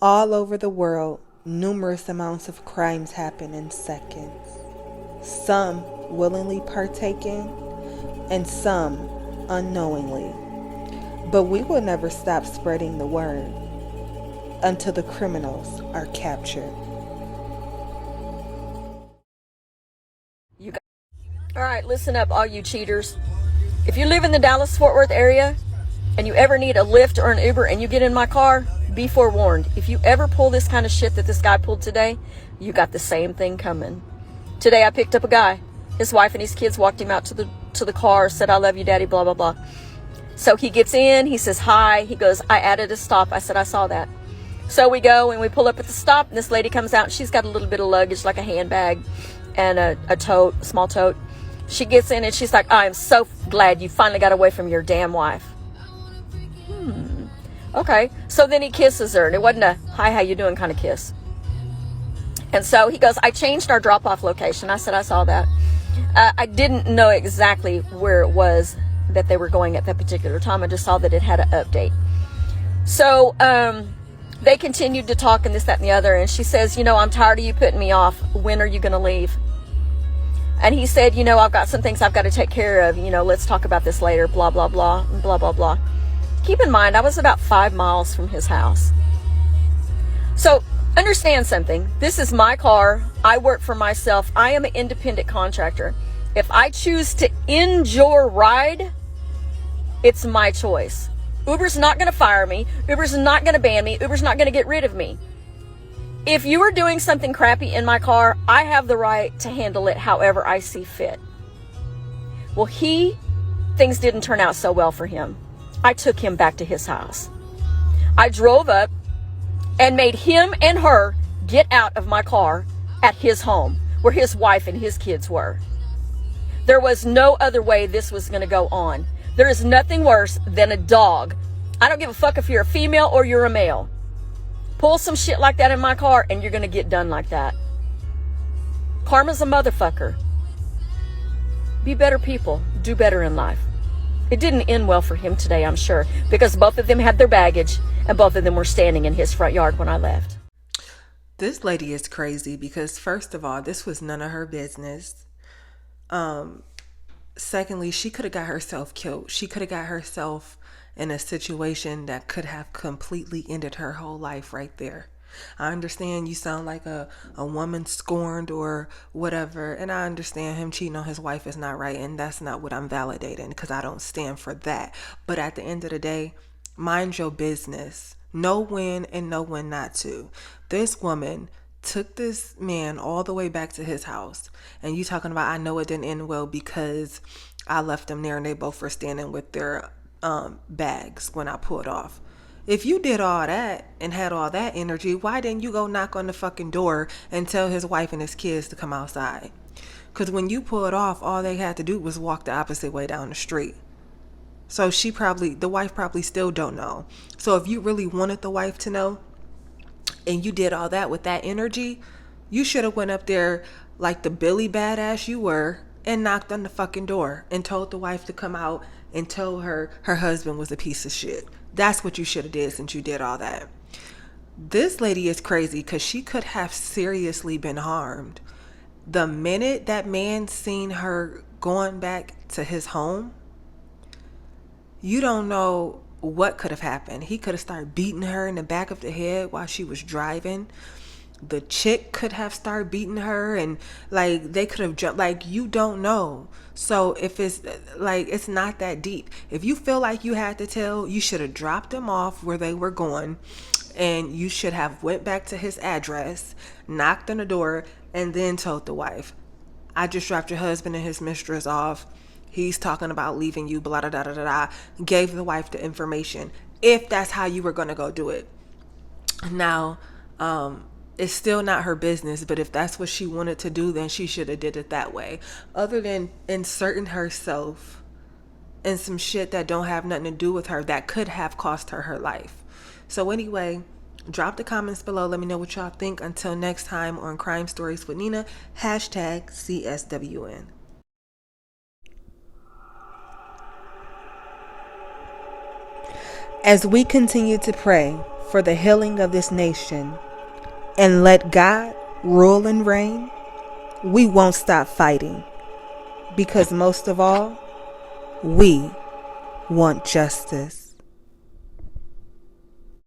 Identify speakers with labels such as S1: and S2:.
S1: All over the world, numerous amounts of crimes happen in seconds. Some willingly partaking, and some unknowingly. But we will never stop spreading the word until the criminals are captured.
S2: You got. All right, listen up, all you cheaters. If you live in the Dallas-Fort Worth area and you ever need a Lyft or an Uber and you get in my car, be forewarned. If you ever pull this kind of shit that this guy pulled today, you got the same thing coming. Today I picked up a guy. His wife and his kids walked him out to the car, said, "I love you, Daddy," blah, blah, blah. So he gets in, he says hi, he goes, "I added a stop." I said, "I saw that." So we go and we pull up at the stop, and this lady comes out and she's got a little bit of luggage, like a handbag and a tote, a small tote. She gets in and she's like, "I am so glad you finally got away from your damn wife." Okay. So then he kisses her, and it wasn't a "hi, how you doing" kind of kiss. And so he goes, "I changed our drop-off location." I said, "I saw that." I didn't know exactly where it was that they were going at that particular time. I just saw that it had an update. So they continued to talk and this, that, and the other. And she says, "I'm tired of you putting me off. When are you going to leave?" And he said, "I've got some things I've got to take care of. Let's talk about this later, blah, blah, blah, and blah, blah, blah." Keep in mind, I was about 5 miles from his house. So understand something. This is my car. I work for myself. I am an independent contractor. If I choose to end your ride, it's my choice. Uber's not going to fire me. Uber's not going to ban me. Uber's not going to get rid of me. If you are doing something crappy in my car, I have the right to handle it however I see fit. Well, things didn't turn out so well for him. I took him back to his house. I drove up and made him and her get out of my car at his home where his wife and his kids were. There was no other way this was going to go on. There is nothing worse than a dog. I don't give a fuck if you're a female or you're a male. Pull some shit like that in my car and you're going to get done like that. Karma's a motherfucker. Be better people. Do better in life. It didn't end well for him today, I'm sure, because both of them had their baggage and both of them were standing in his front yard when I left.
S1: This lady is crazy because, first of all, this was none of her business. Secondly, she could have got herself killed. She could have got herself in a situation that could have completely ended her whole life right there. I understand you sound like a woman scorned or whatever, and I understand him cheating on his wife is not right, and that's not what I'm validating because I don't stand for that. But at the end of the day, mind your business. Know when and know when not to. This woman took this man all the way back to his house, and you talking about, "I know it didn't end well because I left them there and they both were standing with their bags when I pulled off." If you did all that and had all that energy, why didn't you go knock on the fucking door and tell his wife and his kids to come outside? Because when you pulled off, all they had to do was walk the opposite way down the street. So the wife probably still don't know. So if you really wanted the wife to know and you did all that with that energy, you should have went up there like the Billy badass you were and knocked on the fucking door and told the wife to come out and told her husband was a piece of shit. That's what you should have did since you did all that. This lady is crazy because she could have seriously been harmed. The minute that man seen her going back to his home, you don't know what could have happened. He could have started beating her in the back of the head while she was driving. The chick could have started beating her, and like they could have jumped. Like, you don't know. So if it's like, it's not that deep. If you feel like you had to tell, you should have dropped them off where they were going, and you should have went back to his address, knocked on the door, and then told the wife, "I just dropped your husband and his mistress off. He's talking about leaving you, blah, da, da, da, da, da." Gave the wife the information, if that's how you were going to go do it. Now, it's still not her business, but if that's what she wanted to do, then she should have did it that way. Other than inserting herself in some shit that don't have nothing to do with her, that could have cost her her life. So anyway, drop the comments below. Let me know what y'all think. Until next time on Crime Stories with Nina, #CSWN. As we continue to pray for the healing of this nation and let God rule and reign, we won't stop fighting. Because most of all, we want justice.